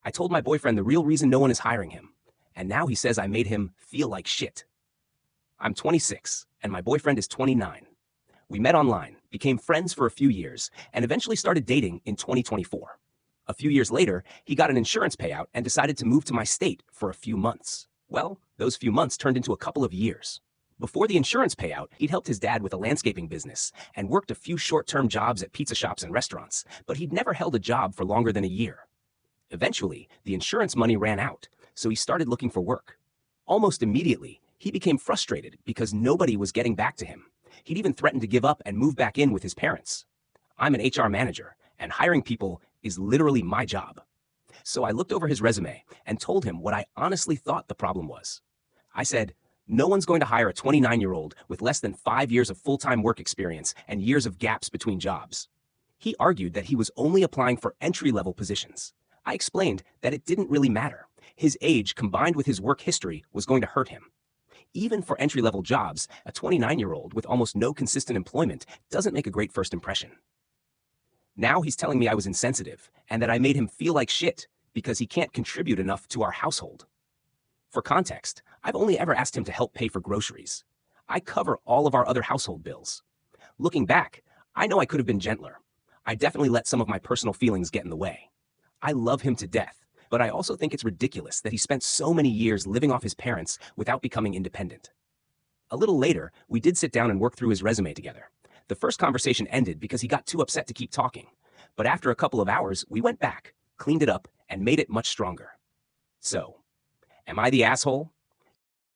I told my boyfriend the real reason no one is hiring him, and now he says I made him feel like shit. I'm 26, and my boyfriend is 29. We met online, became friends for a few years, and eventually started dating in 2024. A few years later, he got an insurance payout and decided to move to my state for a few months. Well, those few months turned into a couple of years. Before the insurance payout, he'd helped his dad with a landscaping business and worked a few short-term jobs at pizza shops and restaurants, but he'd never held a job for longer than a year. Eventually, the insurance money ran out, so he started looking for work. Almost immediately, he became frustrated because nobody was getting back to him. He'd even threatened to give up and move back in with his parents. I'm an HR manager, and hiring people is literally my job. So I looked over his resume and told him what I honestly thought the problem was. I said, no one's going to hire a 29-year-old with less than 5 years of full-time work experience and years of gaps between jobs. He argued that he was only applying for entry-level positions. I explained that it didn't really matter. His age combined with his work history was going to hurt him. Even for entry-level jobs, a 29-year-old with almost no consistent employment doesn't make a great first impression. Now he's telling me I was insensitive and that I made him feel like shit because he can't contribute enough to our household. For context, I've only ever asked him to help pay for groceries. I cover all of our other household bills. Looking back, I know I could have been gentler. I definitely let some of my personal feelings get in the way. I love him to death, but I also think it's ridiculous that he spent so many years living off his parents without becoming independent. A little later, we did sit down and work through his resume together. The first conversation ended because he got too upset to keep talking. But after a couple of hours, we went back, cleaned it up, and made it much stronger. So, am I the asshole?